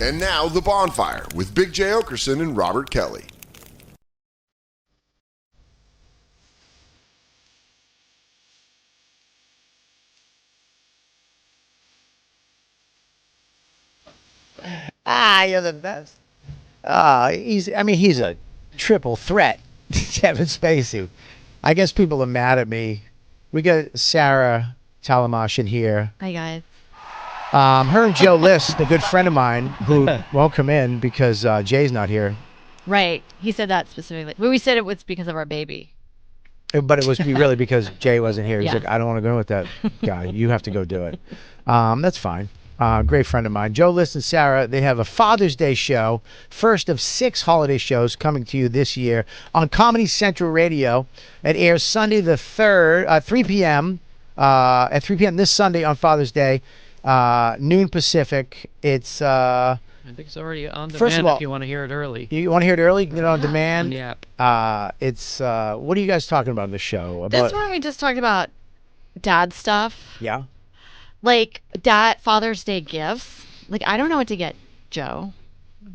And now, The Bonfire with Big J. Okerson and Robert Kelly. You're the best. He's a triple threat, Kevin Spacey. I guess people are mad at me. We got Sarah Tollemache in here. Hi, guys. Her and Joe List, a good friend of mine, who won't come in because Jay's not here. Right. He said that specifically. But we said it was because of our baby. But it was really because Jay wasn't here. He's Yeah. like, I don't want to go with that guy. You have to go do it. That's fine. Great friend of mine. Joe List and Sarah, they have a Father's Day show, first of 6 holiday shows coming to you this year on Comedy Central Radio. It airs Sunday the 3rd, 3 p.m. At 3 p.m. this Sunday on Father's Day, noon Pacific. It's... I think it's already on demand. First of all, if you want to hear it early. You want to hear it early? Get it on demand? On the app. It's... what are you guys talking about in the show? This one we just talked about dad stuff. Yeah? Like Father's Day gifts. Like, I don't know what to get Joe.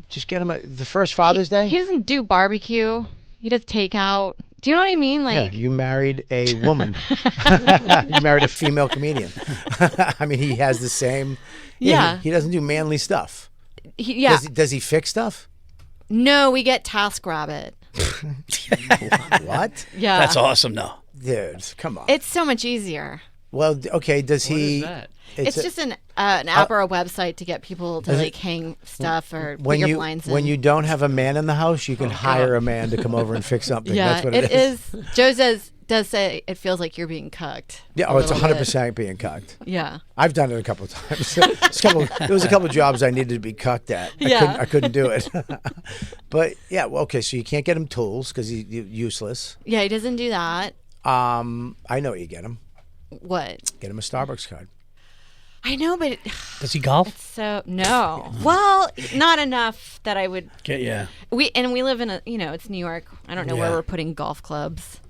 Just get him the first Father's Day? He doesn't do barbecue. He does takeout. Do you know what I mean? Like, yeah, you married a woman. You married a female comedian. I mean, he has the same... Yeah. He doesn't do manly stuff. Yeah. Does he fix stuff? No, we get TaskRabbit. What? Yeah. That's awesome, though. Dude, come on. It's so much easier. Well, okay, does What he... is that? It's just an app or a website to get people to like hang stuff or put your blinds in. When you don't have a man in the house, you can hire a man to come over and fix something. Yeah, That's what it is. Joe does say it feels like you're being cucked. Yeah, it's 100% being cucked. Yeah. I've done it a couple of times. There was a couple of jobs I needed to be cucked at. I couldn't do it. But yeah, well, okay, so you can't get him tools because he's useless. Yeah, he doesn't do that. I know what you get him. What? Get him a Starbucks card. I know, but Does he golf? so no. Well, not enough that I would. Yeah. We live in it's New York. I don't know where Yeah. we're putting golf clubs.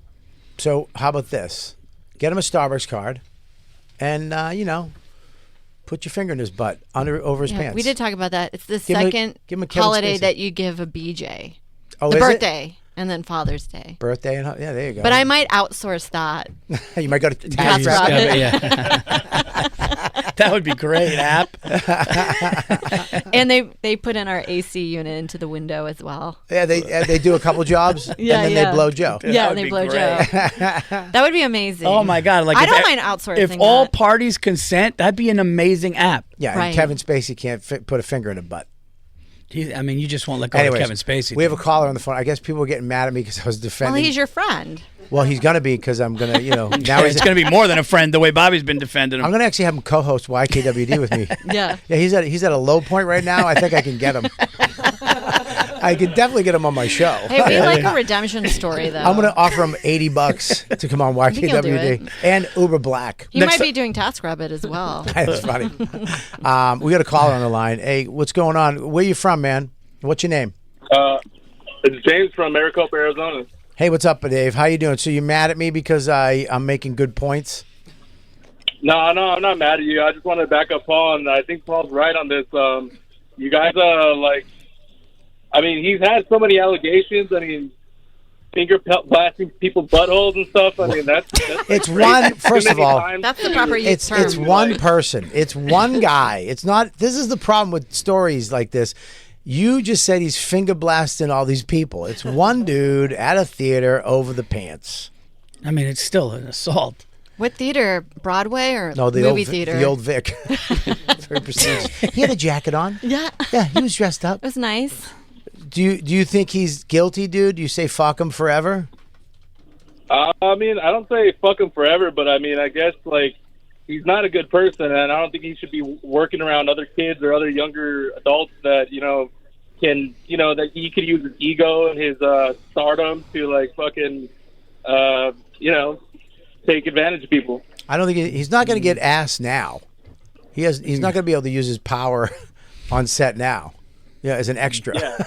So how about this? Get him a Starbucks card, and put your finger in his butt over his pants. We did talk about that. It's the Give him a- second give him a Kevin holiday Spacey. that you give a BJ. Oh, the is it? birthday and then Father's Day. Birthday and yeah, there you go. But I might outsource that. You might go to That's TaskRabbit. right. Yeah. That would be great, app. And they put in our AC unit into the window as well. Yeah, they do a couple jobs, Yeah, and then they blow Joe. Yeah, would they be blow great. Joe. That would be amazing. Oh my God! Like I if don't e- mind outsourcing. If all that. parties consent, that'd be an amazing app. Yeah, Right. and Kevin Spacey can't put a finger in a butt. I mean, you just won't let go Anyways, of Kevin Spacey. we have a caller on the phone. I guess people were getting mad at me because I was defending. Well, he's your friend. Well, he's gonna be because I'm gonna, now it's going to be more than a friend the way Bobby's been defending him. I'm gonna actually have him co-host YKWd with me. Yeah. Yeah, he's at a low point right now. I think I can get him. I could definitely get him on my show. Hey, we like a redemption story though. I'm gonna offer him $80 to come on think he'll do YKWd and Uber Black. He might be doing TaskRabbit as well. That's funny. We got a caller on the line. Hey, what's going on? Where you from, man? What's your name? It's James from Maricopa, Arizona. Hey, what's up, Dave? How you doing? So you mad at me because I'm making good points? No, I'm not mad at you. I just want to back up Paul, and I think Paul's right on this. You guys he's had so many allegations. I mean, finger blasting people's buttholes and stuff. I mean, that's It's great. one. Too First of many all, times That's the to- proper use term. it's one person. It's one guy. It's not. This is the problem with stories like this. You just said he's finger blasting all these people. It's one dude at a theater over the pants. I mean, it's still an assault. What theater? Broadway or No, the movie old theater? the old Vic. Very prestigious. He had a jacket on. Yeah. Yeah, he was dressed up. It was nice. Do you think he's guilty, dude? Do you say fuck him forever? I mean, I don't say fuck him forever, but I mean, I guess he's not a good person, and I don't think he should be working around other kids or other younger adults that can that he could use his ego and his stardom to fucking take advantage of people. I don't think he's not going to get ass now. He's not going to be able to use his power on set now. Yeah, as an extra. Yeah.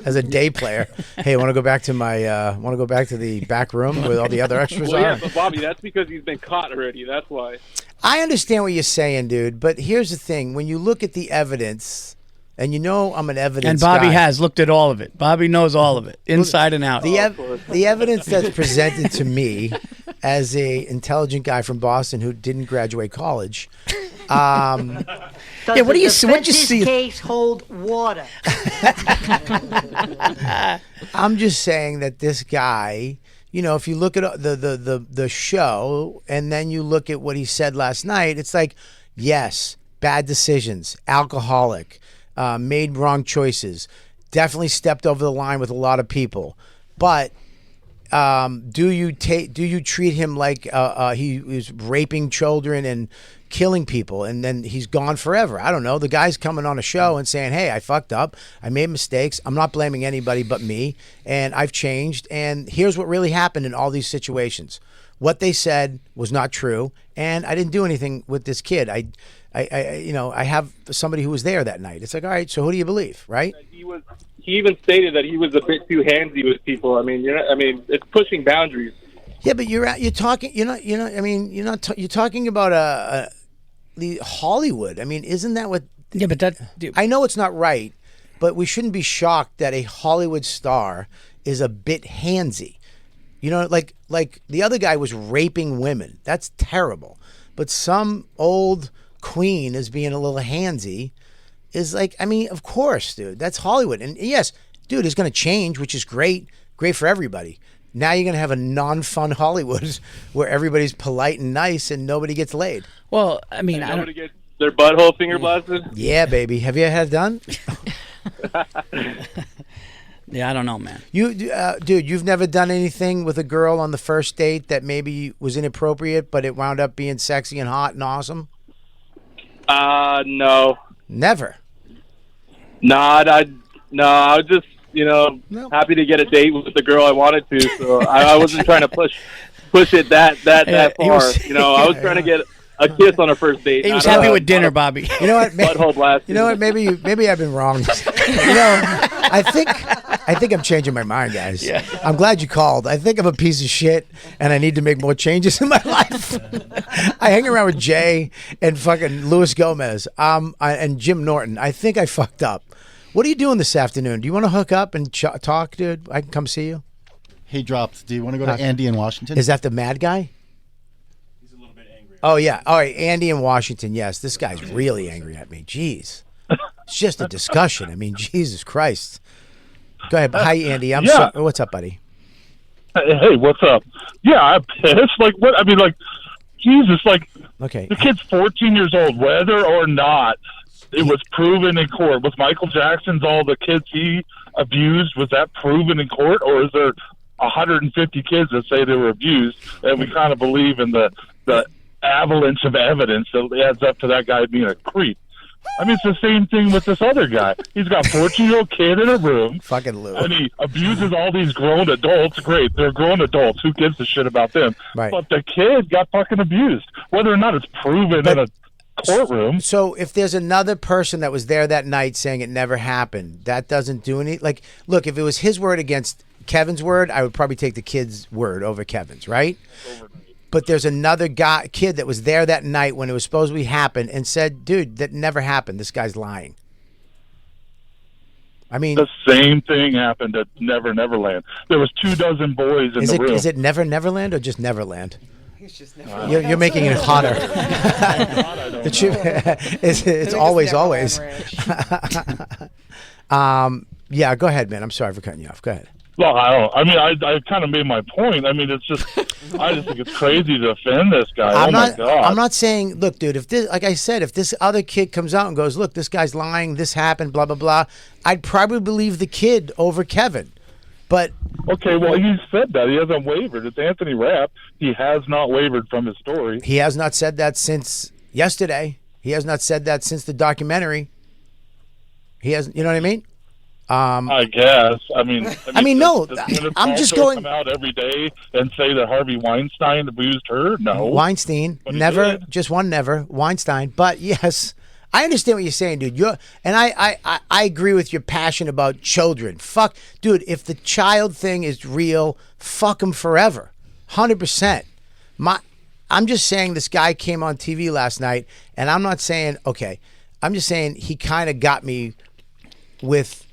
As a day player. Hey, want to go back to the back room with all the other extras Well, yeah, on? but Bobby, that's because he's been caught already. That's why. I understand what you're saying, dude, but here's the thing. When you look at the evidence And you know I'm an evidence And Bobby guy. has looked at all of it. Bobby knows all of it, inside and out. The evidence that's presented to me as a intelligent guy from Boston who didn't graduate college. Yeah, what do you see? What you see? Case hold water. I'm just saying that this guy, you know, if you look at the show and then you look at what he said last night, it's like, yes, bad decisions, alcoholic, made wrong choices, definitely stepped over the line with a lot of people, but do you treat him like he was raping children and killing people and then he's gone forever? I don't know. The guy's coming on a show and saying, hey, I fucked up, I made mistakes, I'm not blaming anybody but me, and I've changed, and here's what really happened in all these situations. What they said was not true, and I didn't do anything with this kid. I have somebody who was there that night. It's like, all right, so who do you believe, right? He even stated that he was a bit too handsy with people. I mean, it's pushing boundaries. Yeah, but you're talking about the Hollywood. I mean, isn't that what? Yeah, but I know it's not right, but we shouldn't be shocked that a Hollywood star is a bit handsy. You know, like the other guy was raping women. That's terrible. But some old queen is being a little handsy. Is like, I mean, of course, dude. That's Hollywood. And yes, dude, it's going to change, which is great. Great for everybody. Now you're going to have a non-fun Hollywood where everybody's polite and nice and nobody gets laid. Well, I mean, and nobody gets their butthole finger blasted? Yeah, baby. Have you had it done? Yeah, I don't know, man. Dude, you've never done anything with a girl on the first date that maybe was inappropriate, but it wound up being sexy and hot and awesome? No. Never? I was just, happy to get a date with the girl I wanted to, so I wasn't trying to push it that far. I was trying to get a kiss on a first date. He was happy with dinner, Bobby. You know what? Butthole blast. You know what? Maybe I've been wrong. I think I'm changing my mind, guys. Yeah. I'm glad you called. I think I'm a piece of shit, and I need to make more changes in my life. I hang around with Jay and fucking Luis Gomez, and Jim Norton. I think I fucked up. What are you doing this afternoon? Do you want to hook up and talk, dude? I can come see you. He dropped. Do you want to go to Andy in Washington? Is that the mad guy? He's a little bit angry. Oh, yeah. All right. Andy in Washington. Yes. This guy's really angry at me. Jeez. It's just a discussion. I mean, Jesus Christ. Go ahead. Hi, Andy. What's up, buddy? Hey, what's up? Yeah, I'm pissed. Like, what? I mean, like, Jesus, like, okay. The kid's 14 years old. Whether or not it was proven in court. Was Michael Jackson's all the kids he abused, was that proven in court? Or is there 150 kids that say they were abused, and we kind of believe in the avalanche of evidence that adds up to that guy being a creep? I mean, it's the same thing with this other guy. He's got a 14-year-old kid in a room. Fucking Lou. And he abuses all these grown adults. Great. They're grown adults. Who gives a shit about them? Right. But the kid got fucking abused. Whether or not it's proven in a courtroom. So if there's another person that was there that night saying it never happened, that doesn't do any... Like, look, if it was his word against Kevin's word, I would probably take the kid's word over Kevin's, right? But there's another kid that was there that night when it was supposed to happen and said, dude, that never happened. This guy's lying. I mean... The same thing happened at Neverland. There was 24 boys in the room. Is it Neverland or just Neverland? It's just Neverland. You're making it hotter. It's always. Yeah, go ahead, man. I'm sorry for cutting you off. Go ahead. Well, I don't. I mean, I kind of made my point. I mean, it's just, I just think it's crazy to offend this guy. My God. I'm not saying, look, dude, if this, like I said, if this other kid comes out and goes, look, this guy's lying, this happened, blah, blah, blah, I'd probably believe the kid over Kevin. But okay, well, he said that. He hasn't wavered. It's Anthony Rapp. He has not wavered from his story. He has not said that since yesterday. He has not said that since the documentary. He hasn't, you know what I mean? I guess. I mean, no. I'm just going. Come out every day and say that Harvey Weinstein abused her. No, Weinstein never. Just one never. Weinstein, but yes, I understand what you're saying, dude. I agree with your passion about children. Fuck, dude. If the child thing is real, fuck him forever, 100%. I'm just saying this guy came on TV last night, and I'm not saying okay. I'm just saying he kind of got me with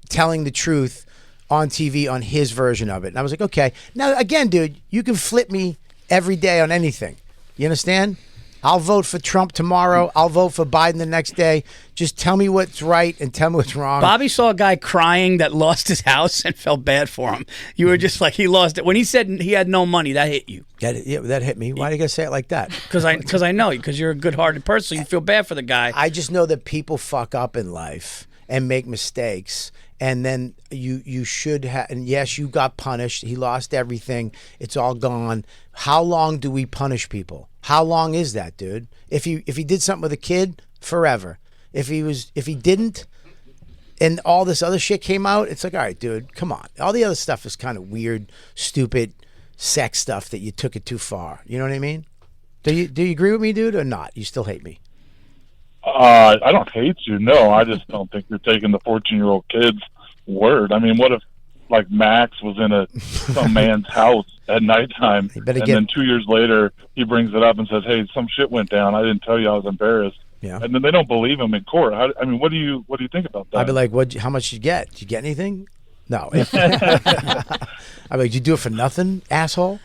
telling the truth on TV on his version of it. And I was like, okay. Now, again, dude, you can flip me every day on anything. You understand? I'll vote for Trump tomorrow. I'll vote for Biden the next day. Just tell me what's right and tell me what's wrong. Bobby saw a guy crying that lost his house and felt bad for him. You were just like, he lost it. When he said he had no money, that hit you. That hit me. Why do you gotta say it like that? Because I know you. Because you're a good-hearted person. So you feel bad for the guy. I just know that people fuck up in life and make mistakes. And then you should have, and yes, you got punished. He lost everything. It's all gone. How long do we punish people? How long is that, dude? If he did something with a kid, forever. If he didn't, and all this other shit came out, it's like, all right, dude, come on. All the other stuff is kind of weird, stupid, sex stuff that you took it too far. You know what I mean? Do you agree with me, dude, or not? You still hate me? I don't hate you. No, I just don't think you're taking the 14-year-old kid's word. I mean, what if, like, Max was in some man's house at nighttime, and then 2 years later he brings it up and says, "Hey, some shit went down. I didn't tell you. I was embarrassed." Yeah. And then they don't believe him in court. I mean, what do you think about that? I'd be like, how much did you get? Did you get anything? No. I'd be like, did you do it for nothing, asshole?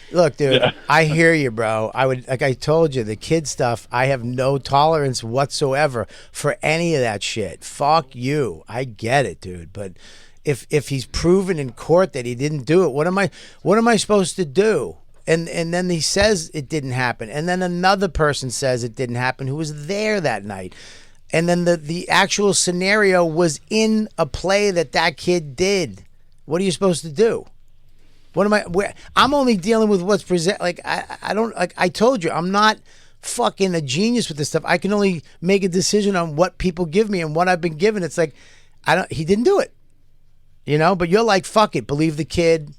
Look, dude, yeah. I hear you, bro. Like I told you, the kid stuff, I have no tolerance whatsoever for any of that shit. Fuck you. I get it, dude. But if he's proven in court that he didn't do it, what am I supposed to do? And then he says it didn't happen. And then another person says it didn't happen who was there that night. And then the actual scenario was in a play that kid did. What are you supposed to do? I'm only dealing with what's present. Like I don't, like I told you, I'm not fucking a genius with this stuff. I can only make a decision on what people give me and what I've been given. It's like he didn't do it, you know. But you're like, fuck it, believe the kid,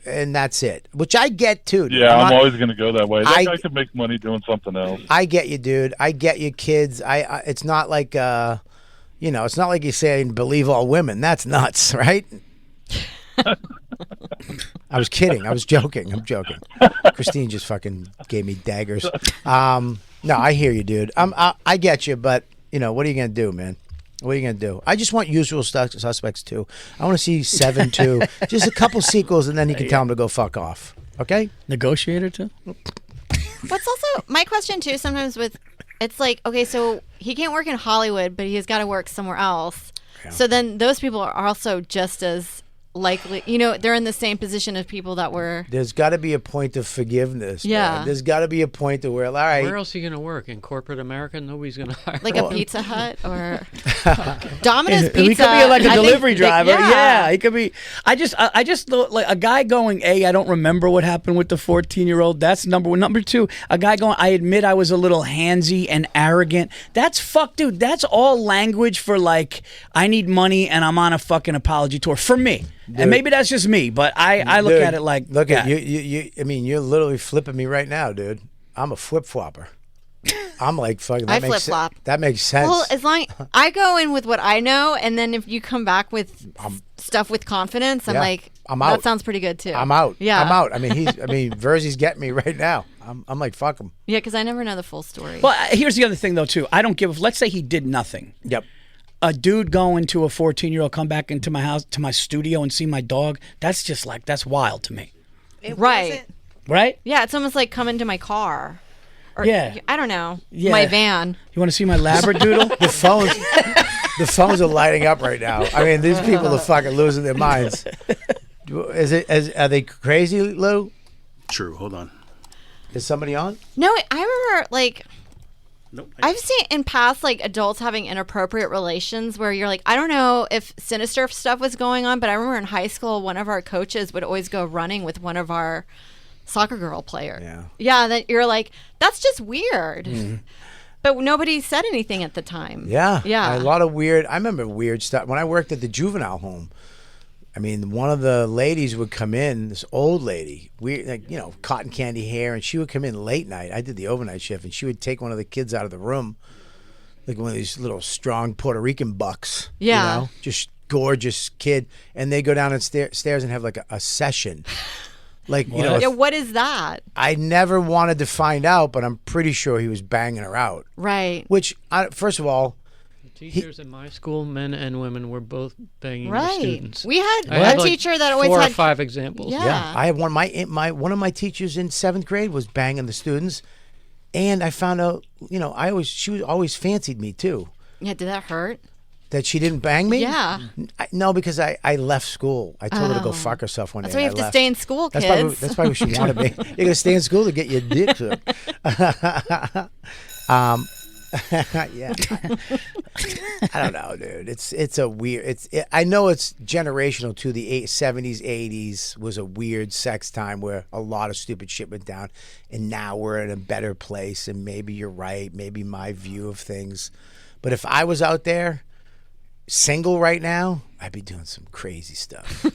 and that's it. Which I get too. Dude. Yeah, I'm always gonna go that way. That guy could make money doing something else. I get you, dude. I get you, kids. It's not like it's not like you're saying believe all women. That's nuts, right? I was kidding. I was joking. I'm joking. Christine just fucking gave me daggers. No, I hear you, dude. I get you, but what are you gonna do, man? What are you gonna do? I just want Usual Suspects 2. I want to see 7 2. Just a couple sequels, and then you can tell them to go fuck off. Okay? Negotiator 2. What's also my question too? Sometimes it's like, okay, so he can't work in Hollywood, but he's got to work somewhere else. Yeah. So then those people are also just as likely, they're in the same position as people that were. There's got to be a point of forgiveness. Yeah. Man. There's got to be a point to where, all right. Where else are you going to work? In corporate America? Nobody's going to hire. Like a Pizza Hut or Domino's Pizza. He could be like a delivery driver. Yeah, he could be. I just thought, like, a guy going, I don't remember what happened with the 14-year-old. That's number one. Number two, a guy going, I admit I was a little handsy and arrogant. That's dude. That's all language for, like, I need money and I'm on a fucking apology tour for me. Dude. And maybe that's just me, but I look at it like, look at you. I mean, you're literally flipping me right now, dude. I'm a flip flopper. I'm like fucking. I flip flop. That makes sense. Well, as long I go in with what I know, and then if you come back with stuff with confidence, I'm like, I'm out. That sounds pretty good too. I'm out. Yeah, I'm out. I mean, Virzi's getting me right now. I'm like, fuck him. Yeah, because I never know the full story. Well, here's the other thing though too. I don't give. Let's say he did nothing. Yep. A dude going to a 14-year-old come back into my house, to my studio, and see my dog. That's just like, that's wild to me. Right. Right? Yeah, it's almost like coming to my car. Or, yeah. I don't know. Yeah. My van. You want to see my Labradoodle? The phones are lighting up right now. I mean, these people are fucking losing their minds. Are they crazy, Lou? True. Hold on. Is somebody on? No, I remember, like... Nope. I've seen in past, like, adults having inappropriate relations where you're like, I don't know if sinister stuff was going on, but I remember in high school, one of our coaches would always go running with one of our soccer girl players. Yeah. Yeah, that you're like, that's just weird. Mm-hmm. But nobody said anything at the time. Yeah. Yeah. A lot of weird, I remember weird stuff. When I worked at the juvenile home, I mean, one of the ladies would come in, this old lady, weird, like, cotton candy hair, and she would come in late night. I did the overnight shift, and she would take one of the kids out of the room, like one of these little strong Puerto Rican bucks. Yeah. Just gorgeous kid. And they go down and stairs and have like a session. Like, yeah, what is that? I never wanted to find out, but I'm pretty sure he was banging her out. Right. Which, first of all, Teachers in my school, men and women, were both banging the Right. students. We had I had a like teacher that always 4 had or 5 examples. Yeah. I had one of my teachers in 7th grade was banging the students, and I found out, she always fancied me too. Yeah, did that hurt? That she didn't bang me? Yeah. No, because I left school. I told her to go fuck herself one That's day. why you and have I to stay left. in school, That's kids. That's probably what she wanted me. You're gonna stay in school to get your dick sucked. Yeah. I don't know, dude. It's a weird. I know it's generational to the 70s, 80s was a weird sex time where a lot of stupid shit went down, and now we're in a better place. And maybe you're right. Maybe my view of things. But if I was out there single right now, I'd be doing some crazy stuff.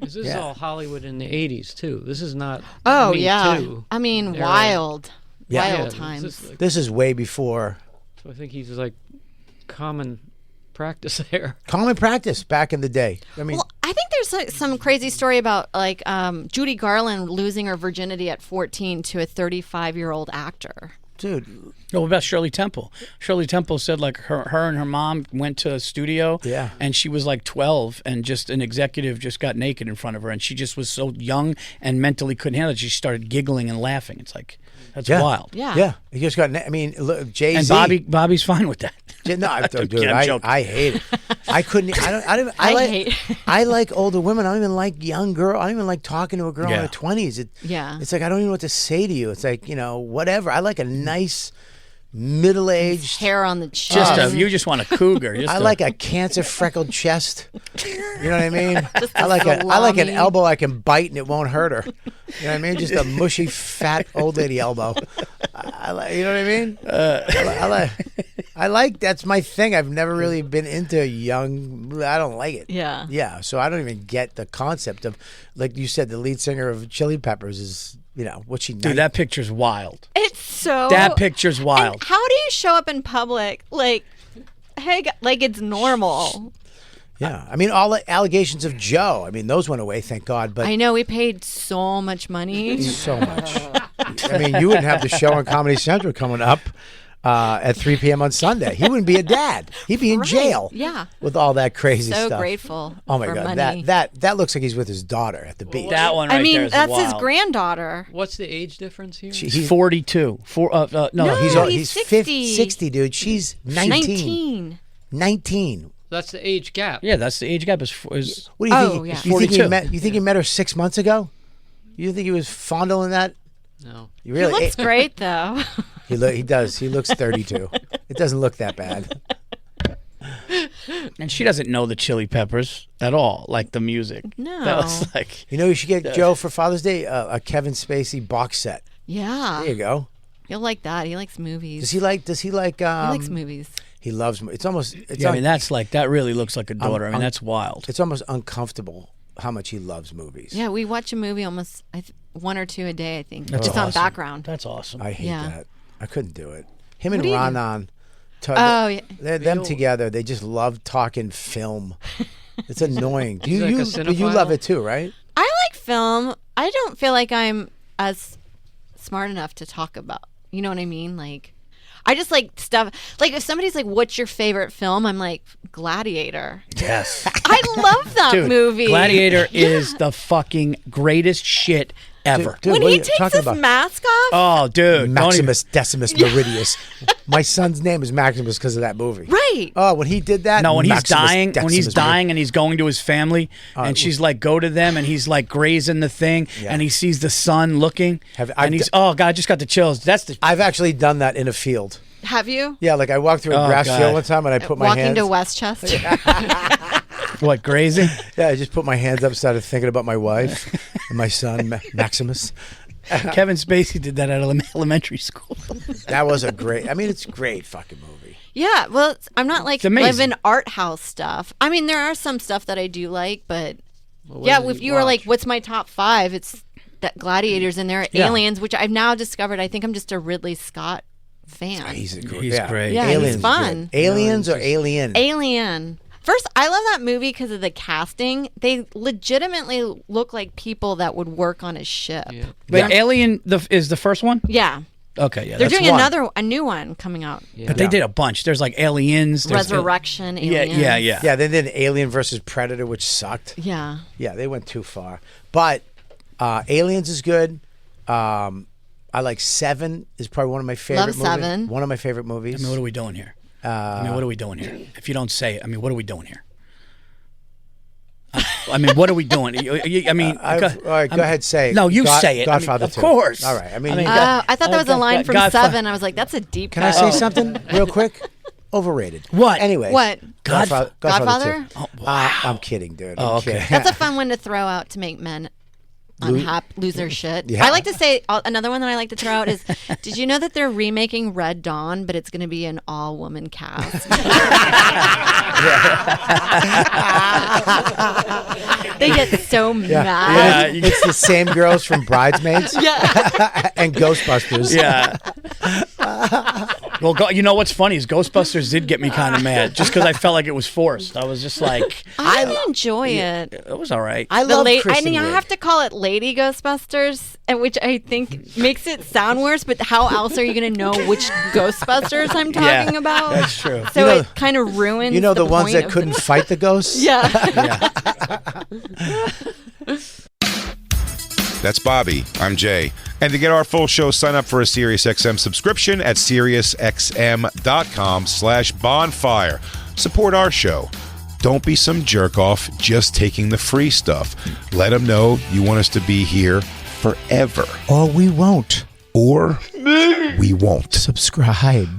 This is all Hollywood in the 80s, too. This is not Oh, Me yeah. Too. I mean, era. wild. Yeah. Wild Yeah, times. This is like, This is way before so I think he's like common practice there. common practice back in the day. I mean, Well, I think there's some crazy story about like Judy Garland losing her virginity at 14 to a 35-year-old actor. dude, Oh, what about Shirley Temple? Shirley Temple said like her and her mom went to a studio, Yeah. and she was like 12, and just an executive just got naked in front of her, and she just was so young and mentally couldn't handle it. She started giggling and laughing. It's like that's Yeah. wild. Yeah. yeah, he just got. I mean, look, Jay-Z. And Bobby's fine with that. No, dude, I'm joking. I hate it. I couldn't. I like older women. I don't even like young girl. I don't even like talking to a girl in Yeah. her 20s. Yeah. It's like I don't even know what to say to you. It's like whatever. I like a nice middle-aged. Hair on the chest. You just want a cougar. I like a cancer freckled chest. You know what I mean? Just I like a I like an salami. elbow I can bite and it won't hurt her. You know what I mean? Just a mushy, fat old lady elbow. I like. You know what I mean? I like. That's my thing. I've never really been into young. I don't like it. Yeah. Yeah. So I don't even get the concept of, like you said, the lead singer of Chili Peppers is. What's she? Dude, that picture's wild. It's so. That picture's And wild. how do you show up in public like, hey, like it's normal? Yeah. I mean, all the allegations of Joe. I mean, those went away, thank God. But I know we paid so much money. so much. I mean, you wouldn't have the show on Comedy Central coming up at 3 p.m. on Sunday. He wouldn't be a dad. He'd be in Right. jail. Yeah. With all that crazy So stuff. grateful. Oh my for God, money. that looks like he's with his daughter at the beach. That one right I mean, there is that's wild. his granddaughter. What's the age difference here? He's 42. No, No, he's 60. 60, dude. She's 19. 19. That's the age gap. yeah, that's the age gap is What do you Oh, think? yeah. You think he 42. met? You think he met her 6 months ago? You think he was fondling that? No. You He really? looks great though. He does. He looks 32. It doesn't look that bad. and she doesn't know the Chili Peppers at all, like the music. No. That was like You know, you should get Joe for Father's Day a Kevin Spacey box set. Yeah. There you go. He'll like that. He likes movies. Does he like? He He likes movies. He loves. It's almost. It's yeah, I mean that's like that really looks like a daughter. I mean that's wild. It's almost uncomfortable how much he loves movies. Yeah, we watch a movie almost 1 or 2 a day, I think. That's just on awesome. background. That's awesome. I hate Yeah. that. I couldn't do it. Him and What do you do? Ronan. Oh, yeah. Them together. They just love talking film. It's annoying. He's like a you cinephile? love it too, right? I like film. I don't feel like I'm as smart enough to talk about. You know what I mean? Like, I just like stuff. Like, if somebody's like, "What's your favorite film?" I'm like, Gladiator. Yes. I love that Dude, movie. Gladiator is the fucking greatest shit ever. Dude, When what are he you takes talking his about? mask off. Oh, dude. don't Maximus Decimus Meridius. My son's name is Maximus because of that movie. Right. Oh, when he did that. No, when he's Maximus dying, Decimus and he's going to his family, and she's like, "Go to them," and he's like grazing the thing, Yeah. and he sees the sun looking, Have- and he's oh god, I just got the chills. That's the I've actually done that in a field. Have you? Yeah, like I walked through a Oh, grass God. field one time and I put my Walking hands. to Westchester. what grazing. Yeah, I just put my hands up, started thinking about my wife and my son Maximus. Kevin Spacey did that at elementary school. That was a great. I mean, it's a great fucking movie. Yeah, well, I'm not like amazing. living art house stuff. I mean, there are some stuff that I do like, but Well, yeah, what if did you were like, watch? what's my top 5? It's that Gladiators and there are Yeah. Aliens, which I've now discovered. I think I'm just a Ridley Scott fan. He's great. He's great. Yeah, he's Aliens fun. good. Aliens or Alien? Alien. First, I love that movie because of the casting. They legitimately look like people that would work on a ship. Yeah. But Alien is the first one. Yeah. Okay, yeah. They're that's doing one. a new one coming out. But they did a bunch. There's like Aliens. There's Resurrection, Yeah, Aliens. Yeah, they did Alien versus Predator, which sucked. Yeah. Yeah, they went too far. But Aliens is good. I like Seven is probably one of my favorite Love movies. Seven. One of my favorite movies. I mean, what are we doing here? what are we doing here? If you don't say it, I mean, what are we doing here? I mean, what are we doing? I mean, all right, go ahead, say it. No, you say it. Godfather of 2. course. All right. I mean, I thought that was a line from Godfather. Seven. I was like, that's a deep can I cut. say something real quick? Overrated. What? Anyway. What? Godfather? Godfather? 2. I'm kidding, dude. Oh, I'm okay. kidding. That's a fun one to throw out to make men lose their shit. Yeah. I like to say another one that I like to throw out is, did you know that they're remaking Red Dawn, but it's going to be an all-woman cast? They get so mad. Yeah, it's the same girls from Bridesmaids Yeah. and Ghostbusters. Yeah. Well, you know what's funny is Ghostbusters did get me kind of mad just because I felt like it was forced. I was just like, I didn't enjoy it. it was all right. I love I Kristen mean, I Wiig. have to call it Lady Ghostbusters, which I think makes it sound worse. But how else are you going to know which Ghostbusters I'm talking about? That's true. So You know- it kind of ruins. You know the ones point that of couldn't fight the ghosts? Yeah. That's Bobby. I'm Jay. And to get our full show, sign up for a SiriusXM subscription at SiriusXM.com/bonfire. Support our show. Don't be some jerk off just taking the free stuff. Let them know you want us to be here forever. Or we won't. Or we won't. Subscribe.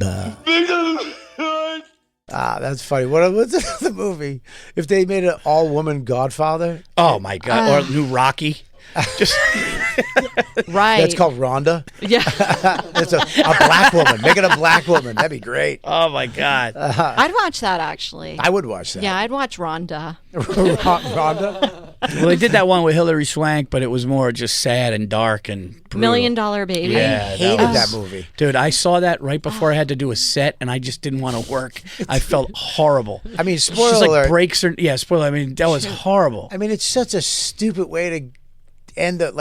That's funny. What's the movie? If they made an all-woman Godfather, Oh my God! Or new Rocky. Just Right. that's called Rhonda. Yeah. It's a black woman. Make it a black woman. That'd be great. oh my God. I'd watch that actually. I would watch that. Yeah, I'd watch Rhonda. Rhonda. Well, they did that one with Hilary Swank, but it was more just sad and dark and brutal. $1 Million Baby. Yeah, Hated was- that movie. Dude, I saw that right before I had to do a set, and I just didn't want to work. I felt horrible. I mean, She's spoiler like alert. breaks her. Yeah, spoiler. I mean, that was horrible. I mean, it's such a stupid way to end the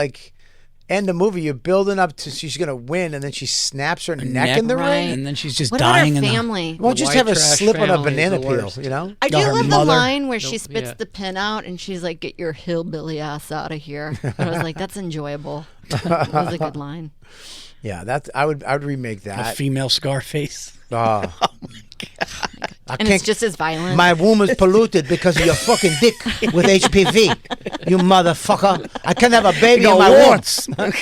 movie. You're building up to she's gonna win, and then she snaps her neck in the Right. ring. and then she's just What about dying her in the family? Well, just white have her trash slip on a family is banana the peel. worst. You know. I do her love the mother- line where she Nope, spits yeah. the pin out and she's like, "Get your hillbilly ass out of here." And I was like, "That's enjoyable." That was a good line. Yeah, I would remake a that. female Scarface. Oh. I And it's just as violent. My womb is polluted because of your fucking dick with HPV. You motherfucker. I can't have a baby in my warts. womb.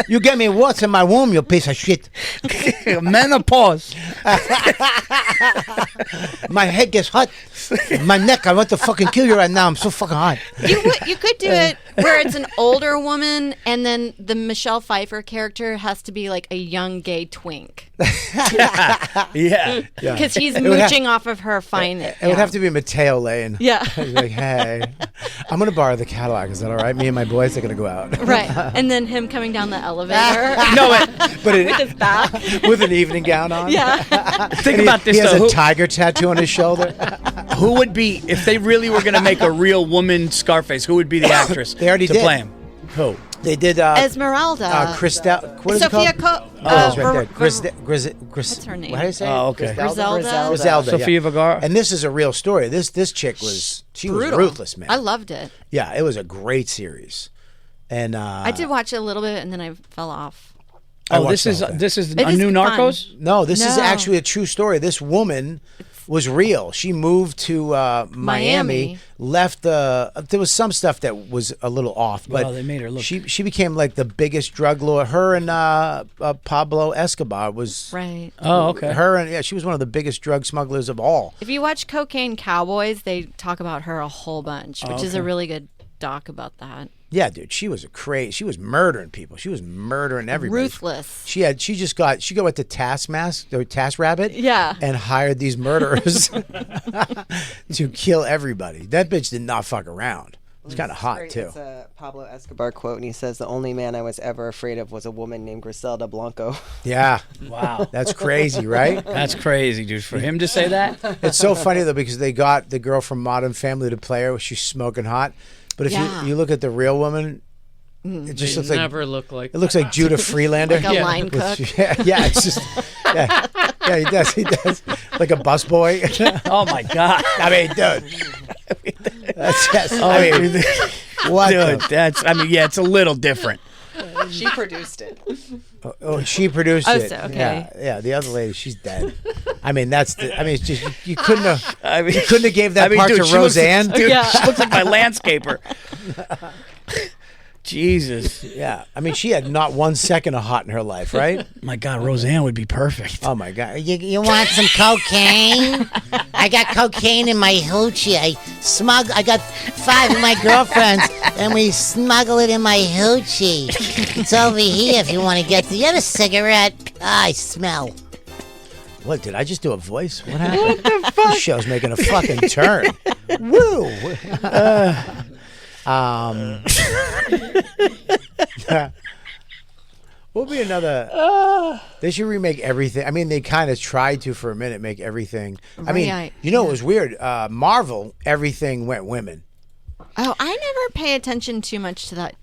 You get me warts in my womb, you piece of shit. Menopause. My head gets hot. My neck, I want to fucking kill you right now. I'm so fucking hot. You could do it where it's an older woman and then the Michelle Pfeiffer character has to be like a young gay twink Yeah. because he's would have- mooching off of her fine. It would have to be Mateo Lane. Yeah. He's like, hey, I'm going to borrow the Cadillac. Is that all right? Me and my boys are going to go out. Right. And then him coming down the elevator No, But with his back. with an evening gown on. Yeah. think about this He has though. a tiger tattoo on his shoulder. Who would be if they really were going to make a real woman Scarface? Who would be the actress? They already to did. play him? Who? They did Esmeralda. Christel. What is Sophia it called? Co- That's right there. What's What's her name? How do you say it? Oh, okay. Griselda? Griselda. Sophia yeah. Vergara. And this is a real story. This chick was Brutal. ruthless, man. I loved it. Yeah, it was a great series. And I did watch it a little bit and then I fell off. I Oh, watched this the is whole thing. this is It a is new fun. Narcos. No, this is No. actually a true story. This woman was real. She moved to Miami, left there was some stuff that was a little off, but Well, they made her look- she became like the biggest drug lord. Her and Pablo Escobar was Right. Oh, okay. her, and she was one of the biggest drug smugglers of all. If you watch Cocaine Cowboys, they talk about her a whole bunch, which is a really good doc about that. Yeah, dude, she was she was murdering people. She was murdering everybody. Ruthless. She went to TaskRabbit, Yeah. and hired these murderers to kill everybody. That bitch did not fuck around. It's kind of hot too. It's a Pablo Escobar quote, and he says, "The only man I was ever afraid of was a woman named Griselda Blanco." Yeah, Wow. that's crazy, right? That's crazy, dude. For him to say that. It's so funny though because they got the girl from Modern Family to play her. She's smoking hot, but if Yeah. you look at the real woman, It just They looks like never look like. it looks like Judah Freelander. Like a line With- cook. Yeah, it's just yeah, he does like a busboy. Oh my god. I mean, dude, that's just. I mean, what? Dude, the- that's. I mean, yeah, it's a little different. She produced it. Oh, she produced Oh, it. so, okay. Yeah. The other lady, she's dead. I mean, it's just you couldn't have. I mean, You couldn't have gave that I mean, part dude, to she looks like- Roseanne. dude, Yeah. she looks like my landscaper. Jesus. Yeah, I mean, she had not 1 second of hot in her life, right? My God, Roseanne would be perfect. Oh my God, You want some cocaine? I got cocaine in my hoochie. I got 5 of my girlfriends, and we smuggle it in my hoochie. It's over here if you want to get to. You have a cigarette? I smell. what did I just do a voice? What happened? What the fuck? This show's making a fucking turn. Woo! What would be another? They should remake everything. I mean, they kind of tried to for a minute make everything. I mean, Right, you know, it was weird. Marvel, everything went women. Oh, I never pay attention too much to that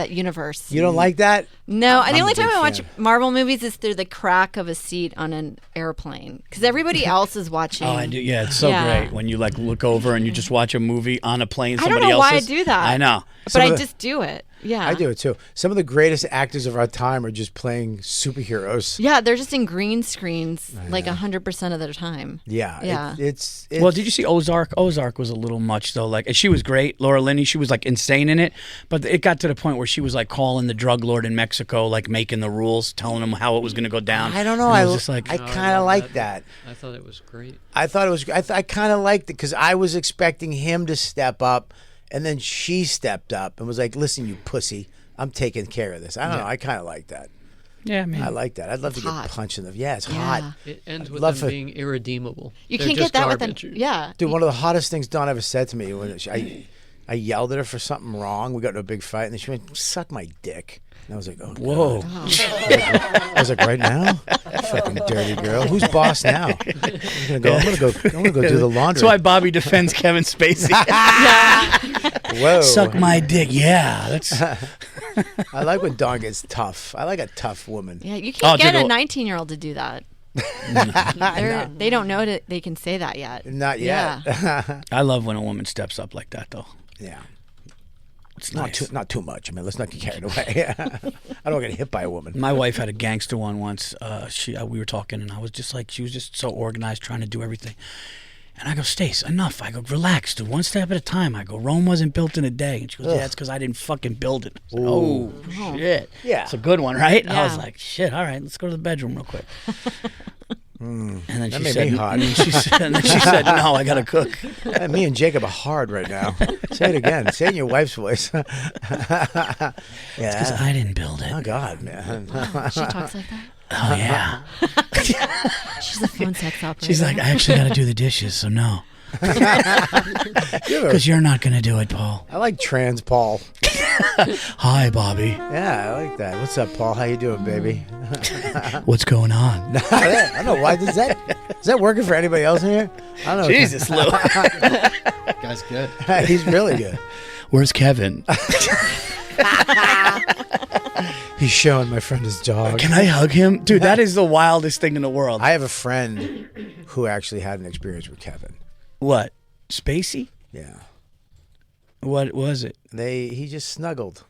universe. You don't like that? No, the I'm only a big time I watch fan. Marvel movies is through the crack of a seat on an airplane because everybody else is watching. Oh, I do. Yeah, it's so Yeah. great when you like look over and you just watch a movie on a plane. I don't Somebody know why I else's. do that. I know. but I of the- just do it. Yeah, I do it too. Some of the greatest actors of our time are just playing superheroes. Yeah, they're just in green screens like 100% of their time. Yeah, Yeah. It's Well, did you see Ozark? Ozark was a little much though. Like, and she was great, Laura Linney. She was like insane in it, but it got to the point where she was like calling the drug lord in Mexico, like making the rules, telling him how it was going to go down. I don't know. And I was just like, I No, kind of love like that. I thought it was great. I thought it was. I kind of liked it because I was expecting him to step up, and then she stepped up and was like, "Listen, you pussy, I'm taking care of this." I don't know. I kind of like that. yeah, man. I like that. I'd love to hot. get punched in the. Yeah, it's Yeah. hot. It ends I'd with love them for- being irredeemable. You They're can't just get that with garbage. an yeah. Dude, one of the hottest things Dawn ever said to me when I yelled at her for something wrong. We got into a big fight, and then she went, "Suck my dick." And I was like, "Oh, Whoa. God." I was like, "Right now, fucking dirty girl. Who's boss now?" I'm gonna go do the laundry. That's why Bobby defends Kevin Spacey. Whoa. Suck my dick. Yeah, that's. I like when Dawn gets tough. I like a tough woman. Yeah, you can't Oh, get dude, a well- 19-year-old to do that. They don't know that they can say that yet. Not yet. Yeah. I love when a woman steps up like that, though. Yeah. It's Not too much. I mean, let's not get carried away. I don't want to get hit by a woman. My wife had a gangster one once. We were talking, and I was just like, she was just so organized, trying to do everything. And I go, Stace, enough. I go, relax, dude. One step at a time. I go, Rome wasn't built in a day. And she goes, yeah, it's because I didn't fucking build it. I was like, oh, shit. Yeah. It's a good one, right? I was Yeah. like, shit, all right, let's go to the bedroom real quick. And then That she made said, me hot. and then she said, no, I got to cook. Me and Jacob are hard right now. Say it again. Say it in your wife's voice. Because Yeah. I didn't build it. Oh, God, man. She talks like that. Oh, yeah. She's a phone sex operator. She's like, I actually got to do the dishes, so no. Because you're not going to do it, Paul. I like trans Paul. Hi, Bobby. Yeah, I like that. What's up, Paul? How you doing, baby? What's going on? I don't know why. Is that working for anybody else in here? I don't know. Jesus, Lou. Guy's good. He's really good. Where's Kevin? He's showing my friend his dog. Can I hug him? Dude, that is the wildest thing in the world. I have a friend who actually had an experience with Kevin. What? Spacey? Yeah. What was it? He just snuggled.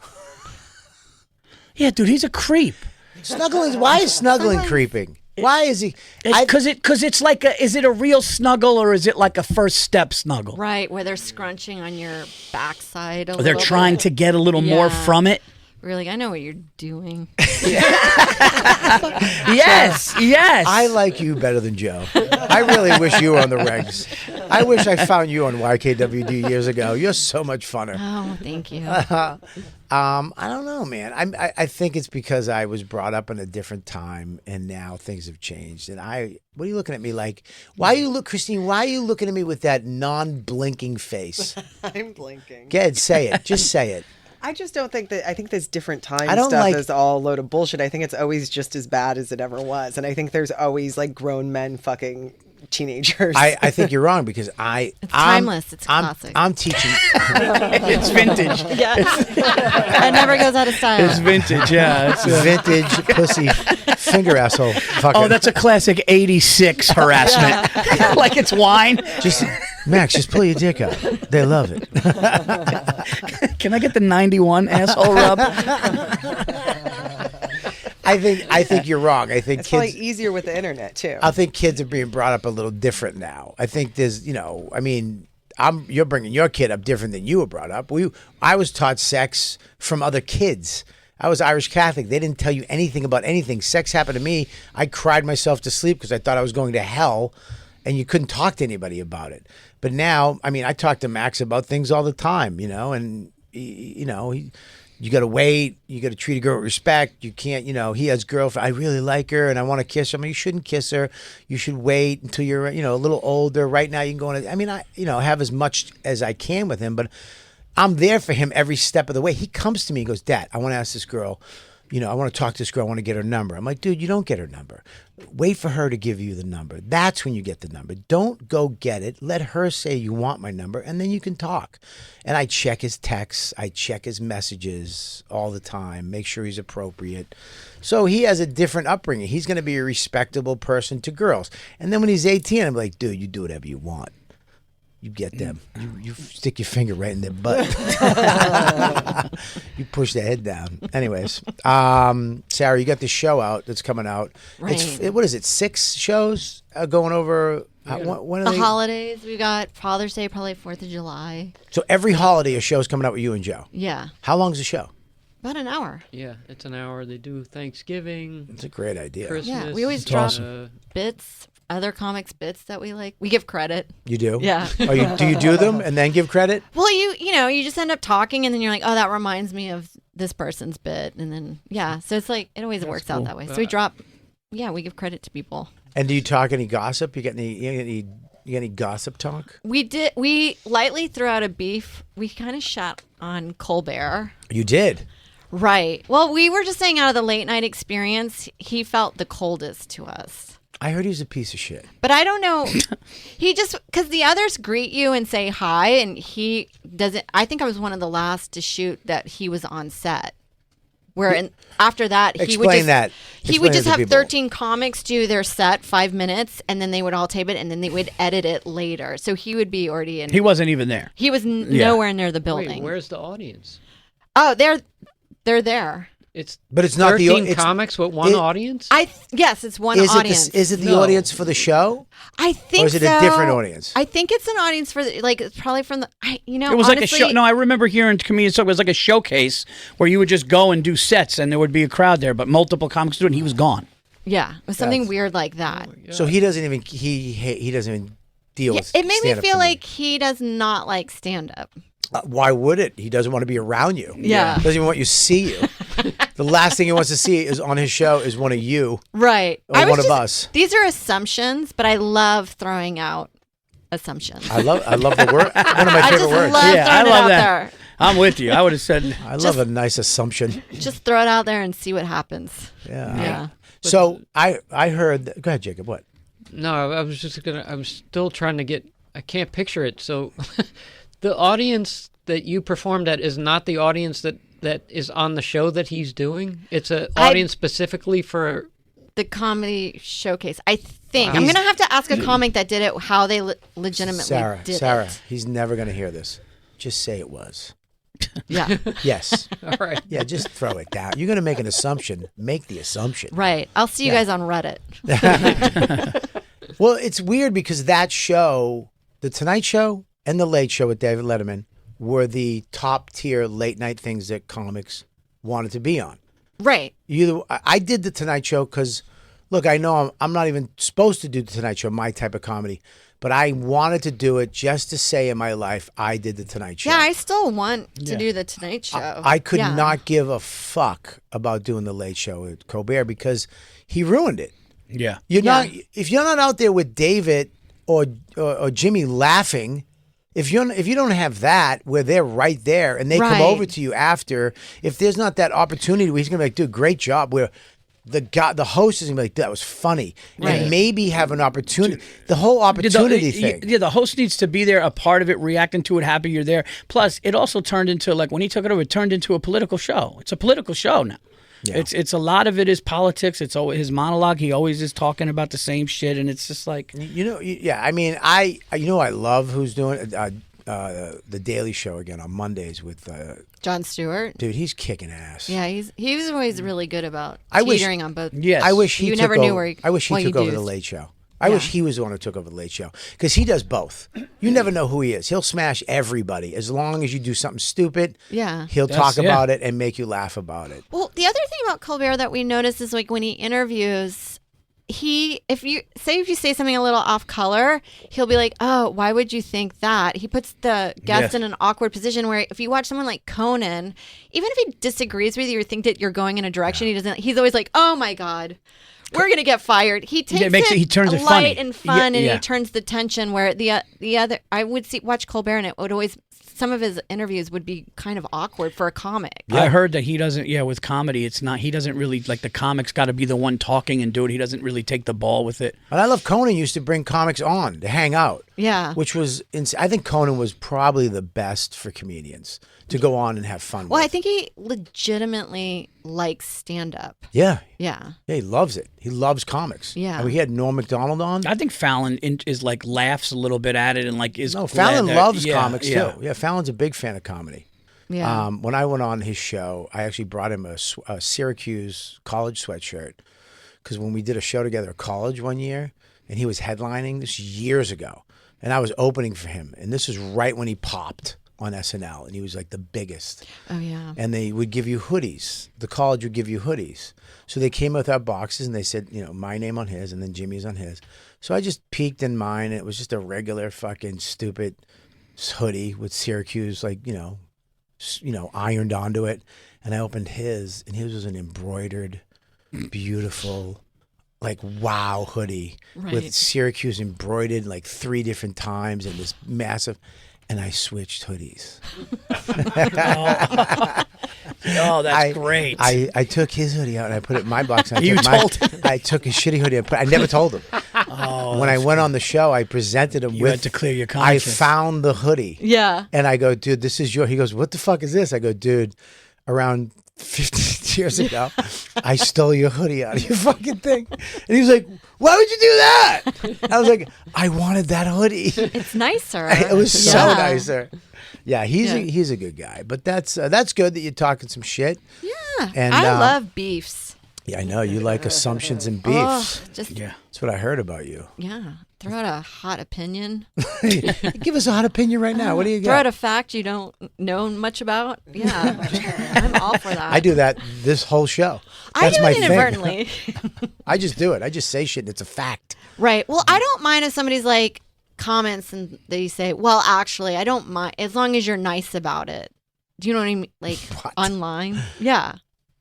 Yeah, dude, he's a creep. Snuggling. Why is snuggling creeping? Why is he? Because it's like is it a real snuggle or is it like a first step snuggle? right, where they're scrunching on your backside. They're trying to get a little more Yeah. from it. We're like, I know what you're doing. Yes, yes. I like you better than Joe. I really wish you were on the regs. I wish I found you on YKWd years ago. You're so much funner. Oh, thank you. I don't know, man. I think it's because I was brought up in a different time, and now things have changed. And what are you looking at me like? Christine? Why are you looking at me with that non-blinking face? I'm blinking. Go ahead, say it. Just say it. I just don't think that. I think this different time I don't stuff like- is all a load of bullshit. I think it's always just as bad as it ever was, and I think there's always like grown men fucking teenagers. I think you're wrong because I'm timeless. It's classic. I'm teaching. It's vintage. Yeah. It never goes out of style. It's vintage, yeah. It's Vintage pussy finger asshole. Fucking. Oh, that's a classic 86 harassment. Like it's wine. Just Max, just pull your dick out. They love it. Can I get the 91 asshole rub? I think you're wrong. I think it's kids. probably easier with the internet too. I think kids are being brought up a little different now. I think there's, I mean, you're bringing your kid up different than you were brought up. I was taught sex from other kids. I was Irish Catholic. They didn't tell you anything about anything. Sex happened to me. I cried myself to sleep because I thought I was going to hell, and you couldn't talk to anybody about it. But now, I mean, I talk to Max about things all the time, and you got to wait. You got to treat a girl with respect. You can't, he has girlfriend. I really like her and I want to kiss her. I mean, you shouldn't kiss her. You should wait until you're, a little older. Right now you can go on. I mean, I have as much as I can with him, but I'm there for him every step of the way. He comes to me and goes, Dad, I want to ask this girl, I want to talk to this girl. I want to get her number. I'm like, dude, you don't get her number. Wait for her to give you the number. That's when you get the number. Don't go get it. Let her say you want my number, and then you can talk. And I check his texts. I check his messages all the time, make sure he's appropriate. So he has a different upbringing. He's going to be a respectable person to girls. And then when he's 18, I'm like, dude, you do whatever you want. You get them. You stick your finger right in their butt. You push their head down. Anyways, Sarah, you got this show out that's coming out. Right. What is it? 6 shows going over. When are the they? holidays. We got Father's Day, probably 4th of July. So every holiday, a show's coming out with you and Joe. Yeah. How long's the show? About an hour. Yeah, it's an hour. They do Thanksgiving. It's a great idea. Christmas. Yeah, we always drop bits, other comics bits that we like. We give credit. You do? Yeah. Do you do them and then give credit? Well, you just end up talking, and then you're like, oh, that reminds me of this person's bit, and then so it's like it always works out that way. So we we give credit to people. And do you talk any gossip? You got any gossip talk? We lightly threw out a beef. We kind of shot on Colbert. You did. Right. Well, we were just saying out of the late night experience, he felt the coldest to us. I heard he's a piece of shit. But I don't know. He just, because the others greet you and say hi, and he doesn't. I think I was one of the last to shoot that he was on set. Where after that, he would just have 13 comics do their set 5 minutes, and then they would all tape it, and then they would edit it later. So he would be already in. He wasn't even there. He was nowhere near the building. Wait, where's the audience? Oh, they're there. But it's not 13 comics with one audience? Yes, it's one audience. Is it the audience for the show? I think so. Or is it a different audience? I think it's an audience for it's probably from the It was honestly, like a show. No, I remember hearing comedians talk. It was like a showcase where you would just go and do sets, and there would be a crowd there, but multiple comics do it, and he was gone. Yeah, it was something weird like that. So he doesn't even he doesn't even deal with. It made me feel like he does not like stand up. Why would it? He doesn't want to be around you. Yeah. Doesn't even want you to see you. The last thing he wants to see is on his show is one of you. Right. Or one of us. These are assumptions, but I love throwing out assumptions. I love the word. One of my favorite words. I love that. There. I'm with you. I would have said. I love a nice assumption. Just throw it out there and see what happens. Yeah. So I heard. Go ahead, Jacob. What? No, I'm still trying to get. I can't picture it. So, the audience that you performed at is not the audience that is on the show that he's doing. It's an audience specifically for the comedy showcase. I think Wow. I'm gonna have to ask a comic that did it how they legitimately did Sarah, it. he's never gonna hear this. Just say it was. Yeah. Yes. All right. Yeah, just throw it down. You're gonna make an assumption. Make the assumption. Right. I'll see you guys on Reddit. Well, it's weird because that show, The Tonight Show and The Late Show with David Letterman, were the top tier late night things that comics wanted to be on. Right. I did The Tonight Show because, look, I know I'm not even supposed to do The Tonight Show, my type of comedy, but I wanted to do it just to say in my life I did The Tonight Show. Yeah, I still want to do the Tonight Show. I could not give a fuck about doing The Late Show with Colbert because he ruined it. Yeah. If you're not out there with David or Jimmy laughing, if you don't have that where they're right there and they come over to you after, if there's not that opportunity where he's gonna be like, dude, great job, where the host is gonna be like, that was funny, Right. and maybe have an opportunity. The whole opportunity thing. Yeah, the host needs to be there, a part of it, reacting to it, happy you're there. Plus, it also turned into, like, when he took it over, it turned into a political show. It's a political show now. Yeah. It's a lot of it is politics. It's always his monologue. He always is talking about the same shit, and it's just like, Yeah. I mean, I love who's doing the Daily Show again on Mondays with Jon Stewart. dude. He's kicking ass. Yeah, he was always really good about I wish- teetering on both. yes. I wish he You took never over, knew where he- I wish he what took you over the do. Late Show. I wish he was the one who took over the Late Show because he does both. You never know who he is. He'll smash everybody as long as you do something stupid. Yeah. He'll That's- talk yeah. about it and make you laugh about it. Well, the other thing about Colbert that we notice is like when he interviews, if you say something a little off color, he'll be like, "Oh, why would you think that?" He puts the guest in an awkward position where if you watch someone like Conan, even if he disagrees with you or think that you're going in a direction he doesn't, he's always like, "Oh my God, we're gonna get fired." He takes he turns it light funny. and fun, Yeah, and yeah. he turns the tension where the other. I would watch Colbert, and it would always, some of his interviews would be kind of awkward for a comic. I heard that he doesn't. Yeah, with comedy, it's not. He doesn't really like the comics. Got to be the one talking and do it. He doesn't really take the ball with it. But I love Conan used to bring comics on to hang out. Yeah. Which was, I think Conan was probably the best for comedians to go on and have fun Well, with. I think he legitimately likes stand up. Yeah. Yeah. Yeah, he loves it. He loves comics. Yeah. And we had Norm Macdonald on. I think Fallon is like laughs a little bit at it and like is. No, glad Fallon that- loves yeah, comics yeah. too. Yeah, Fallon's a big fan of comedy. Yeah. When I went on his show, I actually brought him a Syracuse college sweatshirt because when we did a show together at college one year, and he was headlining this years ago, and I was opening for him, and this was right when he popped on SNL, and he was like the biggest. Oh yeah. And they would give you hoodies. The college would give you hoodies. So they came with our boxes and they said, my name on his and then Jimmy's on his. So I just peeked in mine. And it was just a regular fucking stupid hoodie with Syracuse, ironed onto it. And I opened his, and his was an embroidered, beautiful, wow hoodie with Right. Syracuse embroidered 3 different times and this massive. And I switched hoodies. Oh, that's great. I took his hoodie out and I put it in my box. And I You took my- told him? I took his shitty hoodie. I never told him. When I went on the show, I presented him You with. had to clear your I conscience. found the hoodie. Yeah. And I go, dude, this is your. He goes, what the fuck is this? I go, dude, around 15 years ago, I stole your hoodie out of your fucking thing. And he was like, why would you do that? I was like, I wanted that hoodie. It's nicer. It was so Yeah. nicer. Yeah, he's a good guy. But that's good that you're talking some shit. Yeah. And, I love beefs. Yeah, I know you like assumptions and Oh, beefs. just That's what I heard about you. yeah. Throw out a hot opinion. Give us a hot opinion right now. What do you Throw out got? a fact you don't know much about. Yeah. I'm all for that. I do that this whole show. I That's do my it thing. inadvertently. I just do it. I just say shit and it's a fact. Right. Well, I don't mind if somebody's like comments and they say, well, actually, I don't mind as long as you're nice about it. Do you know what I mean? Like online? Yeah.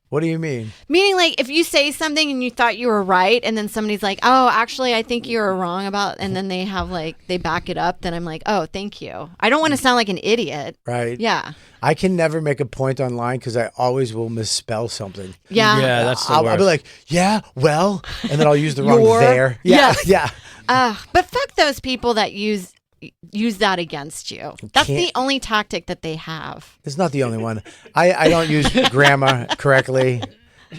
What do you mean? Meaning, like, if you say something and you thought you were right, and then somebody's like, oh, actually, I think you were wrong about, and then they have, they back it up, then I'm like, oh, thank you. I don't want to sound like an idiot. Right? Yeah. I can never make a point online because I always will misspell something. Yeah. Yeah, that's the I'll worst. be like, yeah, well, and then I'll use the wrong Your- there. Yeah, Yes. yeah. But fuck those people that use that against you. That's the can't- only tactic that they have. It's not the only one. I don't use grammar correctly.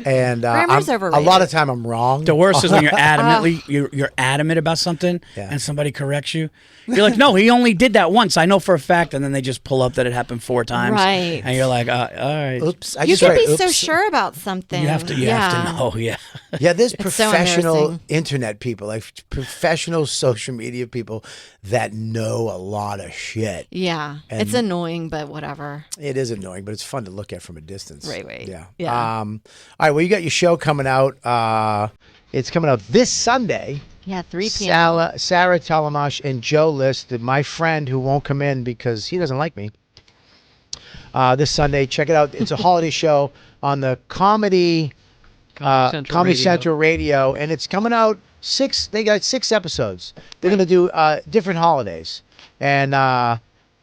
And Grammar's a overrated. lot of time I'm wrong. The worst is when you're adamantly you're adamant about something Yeah. and somebody corrects you. You're like, no, he only did that once. I know for a fact, and then they just pull up that it happened 4 times. Right. And you're like, all right. Oops. I You just can write, be so oops. sure about something. You have to know, yeah. Yeah, there's It's so professional embarrassing. internet people, professional social media people that know a lot of shit. Yeah. And- It's annoying, but whatever. It is annoying, but it's fun to look at from a distance. Right. Yeah. Yeah. All right. Well, you got your show coming out. It's coming out this Sunday. Yeah, 3 p.m. Sarah Tollemache and Joe List, my friend who won't come in because he doesn't like me. This Sunday, check it out. It's a holiday show on the Comedy Central Radio, and it's coming out 6. They got 6 episodes. They're gonna do different holidays, and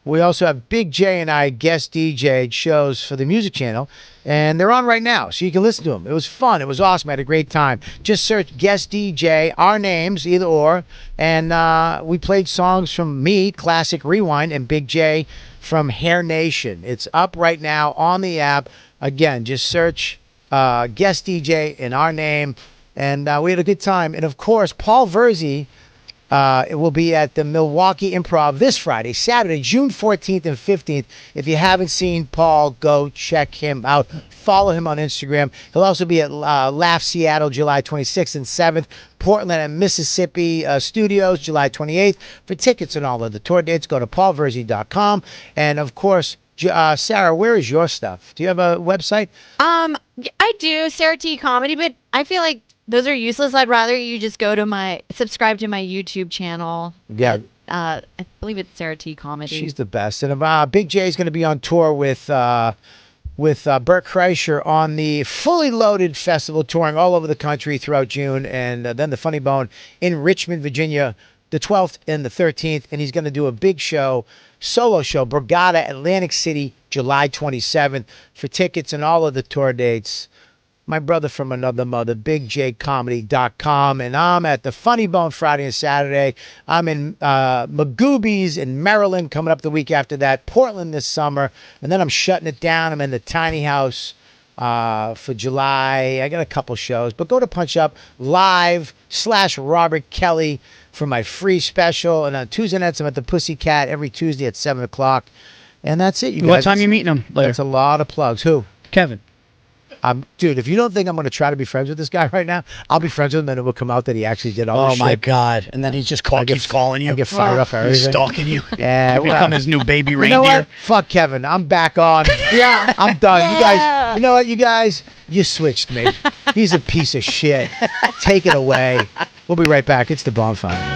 We also have Big J and I guest DJ shows for the music channel, and they're on right now, so you can listen to them. It was fun. It was awesome. I had a great time. Just search guest DJ, our names, either or, and we played songs from me, Classic Rewind, and Big J from Hair Nation. It's up right now on the app. Again, just search guest DJ in our name, and we had a good time. And of course, Paul Virzi. It will be at the Milwaukee Improv this Friday, Saturday, June 14th and 15th. If you haven't seen Paul, go check him out. Follow him on Instagram. He'll also be at Laugh Seattle, July 26th and 7th. Portland and Mississippi Studios, July 28th. For tickets and all of the tour dates, go to paulverzi.com. And, of course, Sarah, where is your stuff? Do you have a website? I do, Sarah T Comedy, but I feel like those are useless. I'd rather you just go to subscribe to my YouTube channel. Yeah. I believe it's Sarah T Comedy. She's the best. And Big J is going to be on tour with Bert Kreischer on the Fully Loaded Festival, touring all over the country throughout June, and then the Funny Bone in Richmond, Virginia, the 12th and the 13th. And he's going to do a big show, solo show, Borgata, Atlantic City, July 27th. For tickets and all of the tour dates, my brother from another mother, bigjcomedy.com. And I'm at the Funny Bone Friday and Saturday. I'm in Magoobies in Maryland coming up the week after that, Portland this summer, and then I'm shutting it down. I'm in the Tiny House for July. I got a couple shows, but go to Punch Up Live/Robert Kelly for my free special. And on Tuesday nights, I'm at the Pussycat every Tuesday at 7 o'clock. And that's it, you guys. What time you meeting him later? That's a lot of plugs. Who? Kevin. Dude, if you don't think I'm going to try to be friends with this guy right now, I'll be friends with him, and it will come out that he actually did all this Oh my shit. God! And then he just keeps calling you. I get fired up for He's everything. stalking you. Yeah, You become his new baby You reindeer. know what? Fuck Kevin. I'm back on. Yeah, I'm done. You guys. You know what? You guys. You switched me. He's a piece of shit. Take it away. We'll be right back. It's the Bonfire.